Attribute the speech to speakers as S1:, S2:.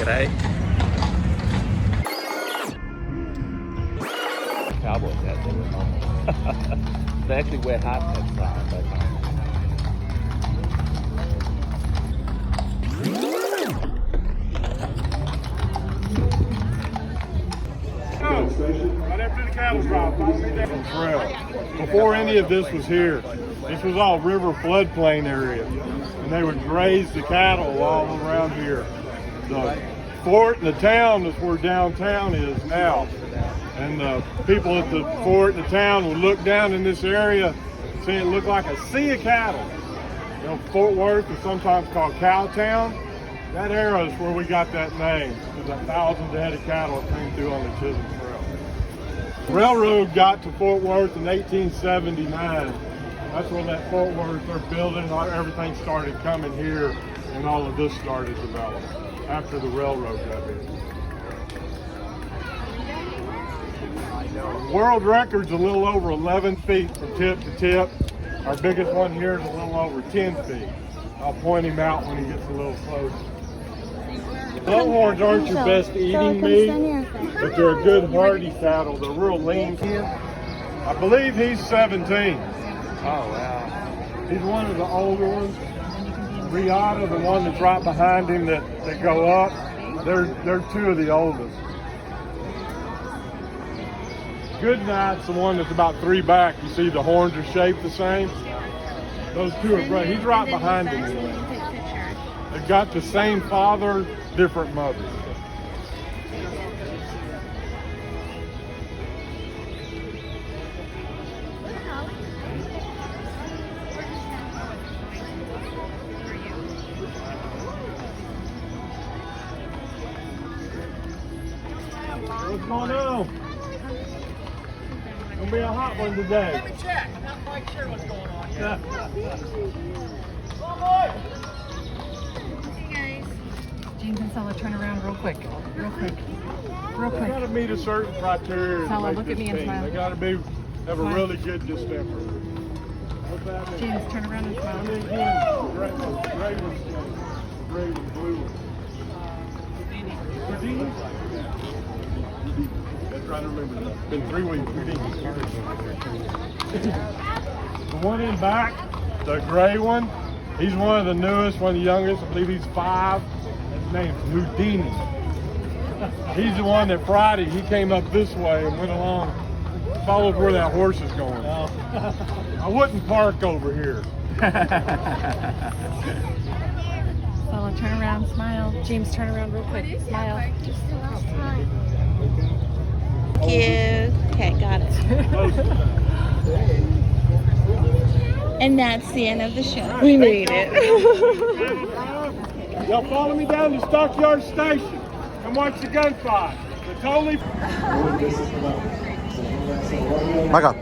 S1: G'day. Cowboys out there. They actually wear hats outside.
S2: Right after the cattle drop, trail. Before any of this was here, this was all river floodplain area, and they would graze the cattle all around here. The fort and the town is where downtown is now, and the people at the fort and the town would look down in this area, see it looked like a sea of cattle. You know, Fort Worth is sometimes called Cowtown. That area is where we got that name, because 1,000 head of cattle came through on the Chisholm Trail. Railroad got to Fort Worth in 1879. That's when that Fort Worth, their building, everything started coming here, and all of this started developing after the railroad got here. World record's a little over 11 feet from tip to tip. Our biggest one here is a little over 10 feet. I'll point him out when he gets a little closer. Longhorns aren't your best eating meat, but they're a good hardy cattle. They're real lean. I believe he's 17.
S1: Oh, wow.
S2: He's one of the older ones. Riata, the one that's right behind him that go up, they're two of the oldest. Goodnight's the one that's about 3 back. You see the horns are shaped the same. Those two are brothers. He's right behind him. They've got the same father, different mothers. What's going on? Gonna be a hot one today.
S3: Let me check. I'm not quite sure what's going on yet.
S4: James and Stella, turn around real quick. Real quick. Real
S2: They
S4: quick.
S2: gotta meet a certain criteria.
S4: Stella,
S2: to make
S4: look at
S2: this
S4: me and
S2: team.
S4: smile.
S2: They gotta have a
S4: Smile.
S2: really good distemper. What's that mean?
S4: James, turn around and
S2: I
S4: smile.
S2: mean, gray one's gray with blue one. Houdini? Let's try to remember that. It's been 3 weeks. The one in back, the gray one, he's one of the newest, one of the youngest. I believe he's 5. His name's Houdini. He's the one that Friday, he came up this way and went along, followed where that horse is going. I wouldn't park over here.
S4: Stella, turn around, smile. James, turn around real quick. Smile.
S5: Cute. Okay, got it. And that's the end of the show. We made it.
S2: Y'all follow me down to Stockyard Station. Come watch the gunfight. They're totally...
S1: Back up.